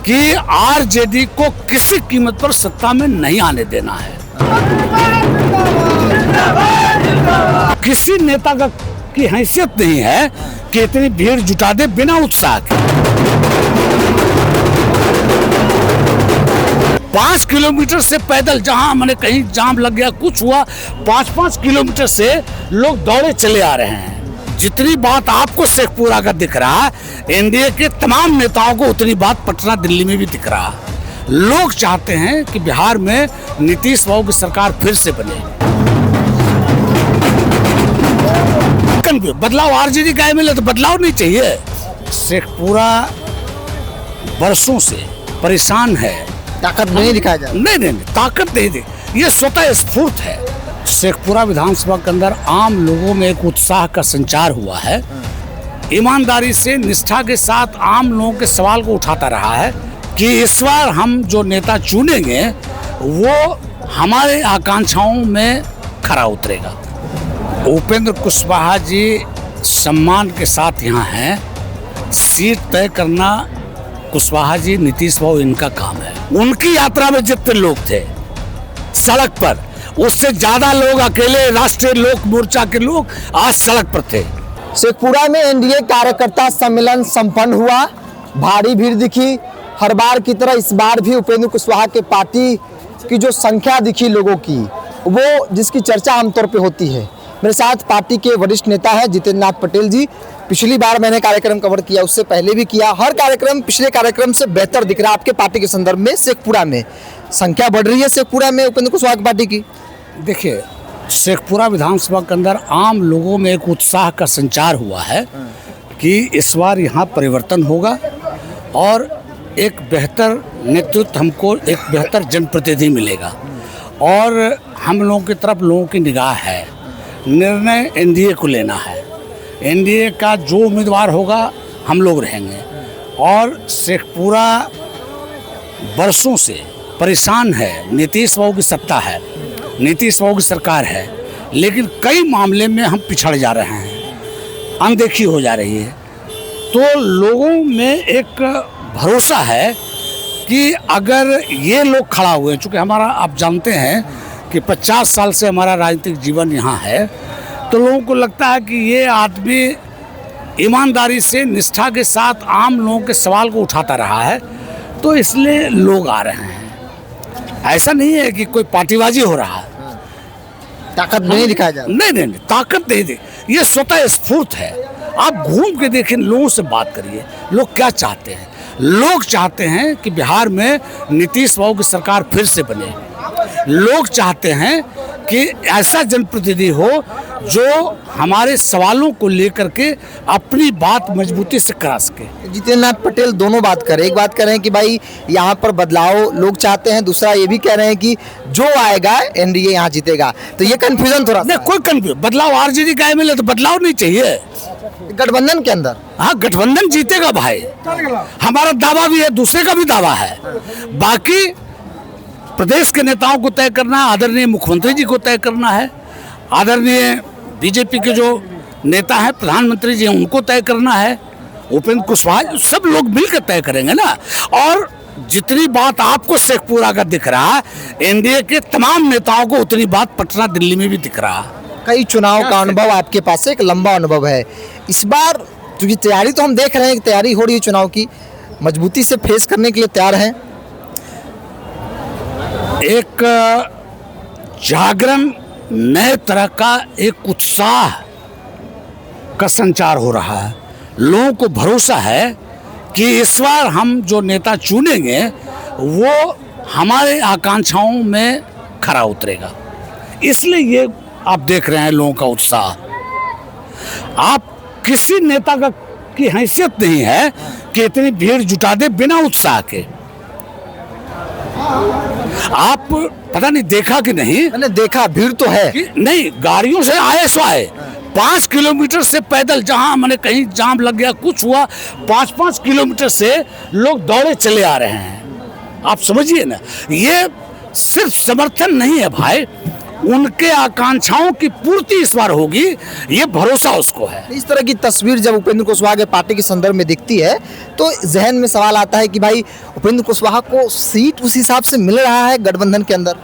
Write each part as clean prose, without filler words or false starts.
कि आरजेडी को किसी कीमत पर सत्ता में नहीं आने देना है। किसी नेता का की हैसियत नहीं है कि इतनी भीड़ जुटा दे बिना उत्साह के। 5 किलोमीटर से पैदल, जहां मैंने कहीं जाम लग गया, कुछ हुआ, 5-5 किलोमीटर से लोग दौड़े चले आ रहे हैं। जितनी बात आपको शेखपुरा का दिख रहा है, एनडीए के तमाम नेताओं को उतनी बात पटना दिल्ली में भी दिख रहा है। लोग चाहते हैं कि बिहार में नीतीश बाबू की सरकार फिर से बने। बदलाव आरजेडी का मिले तो बदलाव नहीं चाहिए। शेखपुरा बरसों से परेशान है। ताकत नहीं दिखाया जा रहा। नहीं, ताकत नहीं दी, ये स्वतः स्फूर्त है। शेखपुरा विधानसभा के अंदर आम लोगों में एक उत्साह का संचार हुआ है। ईमानदारी से, निष्ठा के साथ आम लोगों के सवाल को उठाता रहा है कि इस बार हम जो नेता चुनेंगे वो हमारे आकांक्षाओं में खरा उतरेगा। उपेंद्र कुशवाहा जी सम्मान के साथ यहाँ हैं। सीट तय करना कुशवाहा जी, नीतीश बाबू, इनका काम है। उनकी यात्रा में जितने लोग थे सड़क पर, उससे ज्यादा लोग अकेले राष्ट्रीय लोक मोर्चा के लोग आज सड़क पर थे। शेखपुरा में एनडीए कार्यकर्ता सम्मेलन संपन्न हुआ। भारी भीड़ दिखी। हर बार की तरह इस बार भी उपेंद्र कुशवाहा के पार्टी की जो संख्या दिखी लोगों की, वो जिसकी चर्चा आमतौर पे होती है। मेरे साथ पार्टी के वरिष्ठ नेता है जितेंद्र नाथ पटेल जी। पिछली बार मैंने कार्यक्रम कवर किया, उससे पहले भी किया। हर कार्यक्रम पिछले कार्यक्रम से बेहतर दिख रहा है आपके पार्टी के संदर्भ में। शेखपुरा में संख्या बढ़ रही है, शेखपुरा में उपेंद्र कुशवाहा की पार्टी की। देखिए, शेखपुरा विधानसभा के अंदर आम लोगों में एक उत्साह का संचार हुआ है कि इस बार यहाँ परिवर्तन होगा और एक बेहतर नेतृत्व, हमको एक बेहतर जनप्रतिनिधि मिलेगा और हम लोगों की तरफ लोगों की निगाह है। निर्णय एनडीए को लेना है। एनडीए का जो उम्मीदवार होगा हम लोग रहेंगे। और शेखपुरा बरसों से परेशान है। नीतीश बाबू की सत्ता है, नीतीश बाबू की सरकार है, लेकिन कई मामले में हम पिछड़ जा रहे हैं, अनदेखी हो जा रही है। तो लोगों में एक भरोसा है कि अगर ये लोग खड़ा हुए, चूँकि हमारा, आप जानते हैं कि 50 साल से हमारा राजनीतिक जीवन यहाँ है, तो लोगों को लगता है कि ये आदमी ईमानदारी से, निष्ठा के साथ आम लोगों के सवाल को उठाता रहा है, तो इसलिए लोग आ रहे हैं। ऐसा नहीं है कि कोई पार्टीबाजी हो रहा है। ताकत नहीं दिखाया जा रहा। नहीं, ताकत नहीं दी, ये स्वतः स्फूर्त है। आप घूम के देखिए, लोगों से बात करिए, लोग क्या चाहते हैं। लोग चाहते हैं कि बिहार में नीतीश बाबू की सरकार फिर से बने। लोग चाहते हैं कि ऐसा जनप्रतिनिधि हो जो हमारे सवालों को लेकर के अपनी बात मजबूती से करा सके। जितेंद्र नाथ पटेल दोनों बात करें। एक बात करें कि भाई यहाँ पर बदलाव लोग चाहते हैं, दूसरा ये भी कह रहे हैं कि जो आएगा एनडीए यहाँ जीतेगा। तो ये कंफ्यूजन थोड़ा नहीं, कोई कंफ्यूजन, बदलाव आरजेडी का मिले तो बदलाव नहीं चाहिए। गठबंधन के अंदर, हाँ, गठबंधन जीतेगा भाई, हमारा दावा भी है, दूसरे का भी दावा है। बाकी प्रदेश के नेताओं को तय करना है, आदरणीय मुख्यमंत्री जी को तय करना है, आदरणीय बीजेपी के जो नेता हैं, प्रधानमंत्री जी, उनको तय करना है, उपेंद्र कुशवाहा, सब लोग मिलकर तय करेंगे ना। और जितनी बात आपको शेखपुरा का दिख रहा है, एनडीए के तमाम नेताओं को उतनी बात पटना दिल्ली में भी दिख रहा है। कई चुनाव का अनुभव आपके पास है, एक लंबा अनुभव है। इस बार क्योंकि तैयारी तो हम देख रहे हैं कि तैयारी हो रही है चुनाव की, मजबूती से फेस करने के लिए तैयार हैं। एक जागरण, नए तरह का एक उत्साह का संचार हो रहा है। लोगों को भरोसा है कि इस बार हम जो नेता चुनेंगे वो हमारे आकांक्षाओं में खरा उतरेगा। इसलिए ये आप देख रहे हैं लोगों का उत्साह। आप किसी नेता का की हैसियत नहीं है कि इतनी भीड़ जुटा दे बिना उत्साह के। आप पता नहीं देखा कि नहीं? मैंने देखा, भीड़ तो है कि नहीं, गाड़ियों से आए सो आए। 5 किलोमीटर से पैदल, जहां मैंने कहीं जाम लग गया, कुछ हुआ, 5-5 किलोमीटर से लोग दौड़े चले आ रहे हैं। आप समझिए ना, ये सिर्फ समर्थन नहीं है भाई, उनके आकांक्षाओं की पूर्ति इस बार होगी, ये भरोसा उसको है। इस तरह की तस्वीर जब उपेंद्र कुशवाहा के पार्टी के संदर्भ में दिखती है तो जहन में सवाल आता है कि भाई उपेंद्र कुशवाहा को सीट उस हिसाब से मिल रहा है गठबंधन के अंदर?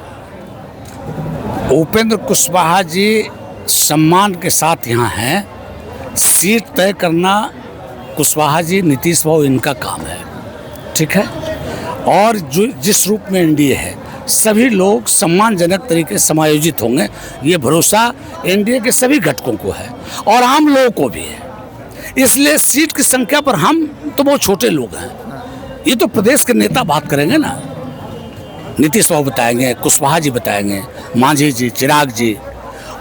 उपेंद्र कुशवाहा जी सम्मान के साथ यहाँ हैं, सीट तय करना कुशवाहा जी, नीतीश बाबू इनका काम है, ठीक है। और जो जिस रूप में एनडीए है, सभी लोग सम्मानजनक तरीके से समायोजित होंगे, ये भरोसा एनडीए के सभी घटकों को है और आम लोगों को भी है। इसलिए सीट की संख्या पर हम तो बहुत छोटे लोग हैं, ये तो प्रदेश के नेता बात करेंगे ना, नीतीश बाबू बताएंगे, कुशवाहा जी बताएंगे, मांझी जी, चिराग जी,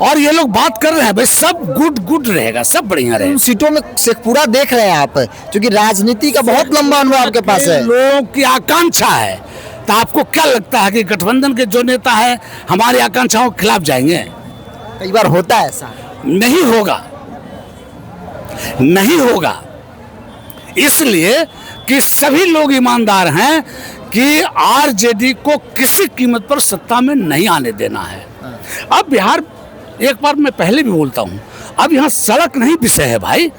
और ये लोग बात कर रहे हैं भाई सब गुड रहेगा, सब बढ़िया रहेगा। उन सीटों में शेखपुरा देख रहे हैं आप, क्योंकि राजनीति का बहुत लंबा अनुभव आपके पास है। लोगों की आकांक्षा है, तो आपको क्या लगता है कि गठबंधन के जो नेता है हमारी आकांक्षाओं के खिलाफ जाएंगे? कई बार होता है ऐसा। नहीं होगा, नहीं होगा, इसलिए कि सभी लोग ईमानदार हैं कि आरजेडी को किसी कीमत पर सत्ता में नहीं आने देना है। अब बिहार, एक बार मैं पहले भी बोलता हूँ, अब यहाँ सड़क नहीं विषय है भाई,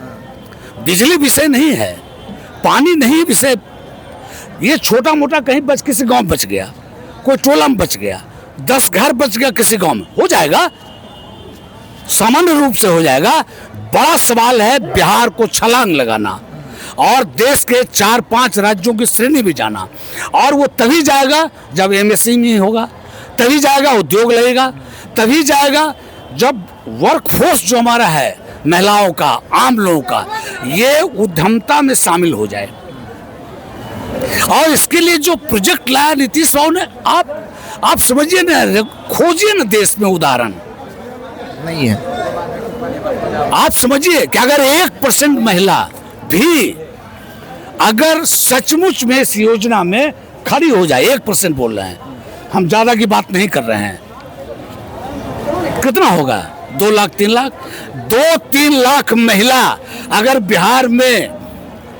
बिजली विषय नहीं है, पानी नहीं विषय, ये छोटा मोटा कहीं बच, किसी गांव बच गया, कोई टोला में बच गया, 10 घर बच गया किसी गांव में, हो जाएगा, सामान्य रूप से हो जाएगा। बड़ा सवाल है बिहार को छलांग लगाना और देश के 4-5 राज्यों की श्रेणी में जाना, और वो तभी जाएगा जब एमएसएमई होगा, तभी जाएगा उद्योग लगेगा, तभी जाएगा जब वर्कफोर्स जो हमारा है महिलाओं का, आम लोगों का, ये उद्यमता में शामिल हो जाए। और इसके लिए जो प्रोजेक्ट लाया नीतीश बाबू ने, आप समझिए ना, खोजिए ना देश में उदाहरण नहीं है। आप समझिए कि अगर 1% महिला भी अगर सचमुच में इस योजना में खड़ी हो जाए, 1% बोल रहे हैं, हम ज्यादा की बात नहीं कर रहे हैं, कितना होगा? 2 लाख 3 लाख, 2-3 लाख महिला अगर बिहार में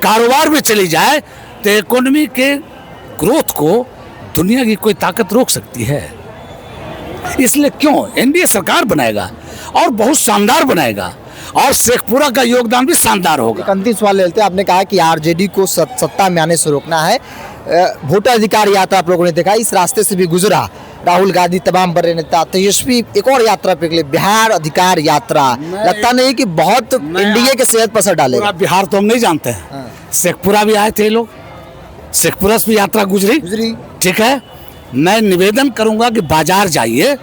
कारोबार में चली जाए तो इकोनॉमी के ग्रोथ को दुनिया की कोई ताकत रोक सकती है। इसलिए क्यों एनडीए सरकार बनाएगा और बहुत शानदार बनाएगा, और शेखपुरा का योगदान भी शानदार होगा। एक अंतिम सवाल लेते हैं, आपने कहा कि आरजेडी को सत्ता में आने से रोकना है, वोटर अधिकार यात्रा आप लोगों ने देखा, इस रास्ते से भी गुजरा राहुल गांधी, तमाम बड़े नेता, तेजस्वी एक और यात्रा पे निकले, बिहार अधिकार यात्रा। लगता नहीं कि बहुत एनडीए के सेहत पर असर डालेगा? बिहार तो हम नहीं जानते हैं, शेखपुरा भी आए थे लोग, शेखपुरा से भी यात्रा गुजरी, ठीक है। मैं निवेदन करूंगा कि बाजार जाइए,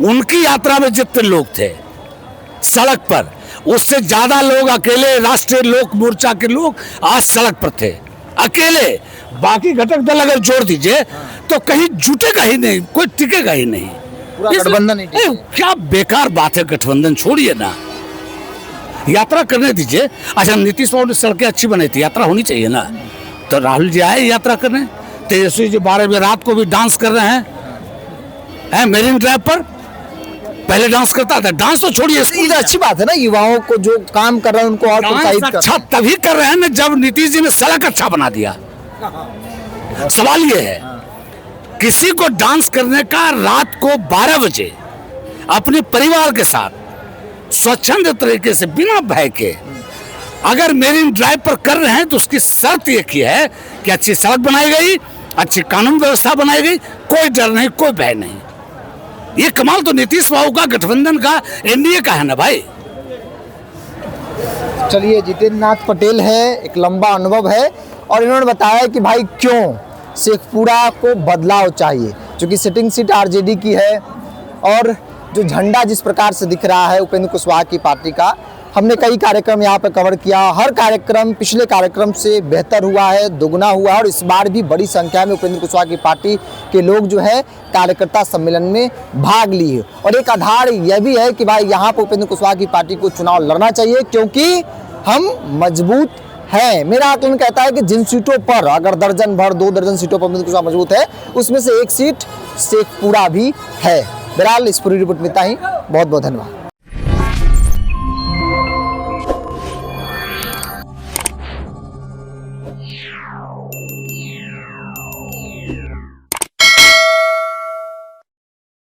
उनकी यात्रा में जितने लोग थे सड़क पर, उससे ज्यादा लोग अकेले राष्ट्रीय लोक मोर्चा के लोग आज सड़क पर थे, अकेले। बाकी घटक दल अगर जोड़ दीजिए तो कहीं जुटेगा ही नहीं, कोई टिकेगा ही नहीं, पूरा गठबंधन ही टिकेगा। क्या बेकार बात है, गठबंधन छोड़िए ना, यात्रा करने दीजिए। अच्छा, नीतीश बाबू ने सड़कें अच्छी बनाई थी, यात्रा होनी चाहिए ना, तो राहुल जी आए यात्रा करने, तेजस्वी जी 12 बजे रात को भी डांस कर रहे हैं मेरिन ड्राइव पर, पहले डांस करता था, डांस तो छोड़िए, ये अच्छी बात है ना, युवाओं को जो काम कर रहे हैं उनको और प्रोत्साहित कर। अच्छा तभी कर रहे हैं ना जब नीतीश जी ने सड़क अच्छा बना दिया। सवाल ये है, किसी को डांस करने का रात को 12 बजे अपने परिवार के साथ स्वच्छंद तरीके से बिना भय के अगर मेरिन ड्राइव पर कर रहे हैं तो उसकी शर्त एक ही है कि अच्छी सड़क बनाई गई, अच्छी कानून व्यवस्था बनाई गई, कोई डर नहीं, कोई भय नहीं। ये कमाल तो नीतीश बाबू का, गठबंधन का, एनडीए का है ना भाई। चलिए, जितेंद्र नाथ पटेल है, एक लंबा अनुभव है, और इन्होंने बताया कि भाई क्यों शेखपुरा को बदलाव चाहिए, क्योंकि सिटिंग सीट आरजेडी की है, और जो झंडा जिस प्रकार से दिख रहा है उपेंद्र कुशवाहा की पार्टी का, हमने कई कार्यक्रम यहाँ पर कवर किया, हर कार्यक्रम पिछले कार्यक्रम से बेहतर हुआ है, दोगुना हुआ है, और इस बार भी बड़ी संख्या में उपेंद्र कुशवाहा की पार्टी के लोग जो है कार्यकर्ता सम्मेलन में भाग लिए। और एक आधार यह भी है कि भाई यहाँ पर उपेंद्र कुशवाहा की पार्टी को चुनाव लड़ना चाहिए, क्योंकि हम मजबूत है। मेरा आकलन कहता है कि जिन सीटों पर अगर दर्जन भर 2 दर्जन सीटों पर उपेंद्र कुशवाहा मजबूत है, उसमें से एक सीट शेखपुरा भी है। बहरहाल इस पूरी रिपोर्ट में इतना ही, बहुत बहुत धन्यवाद।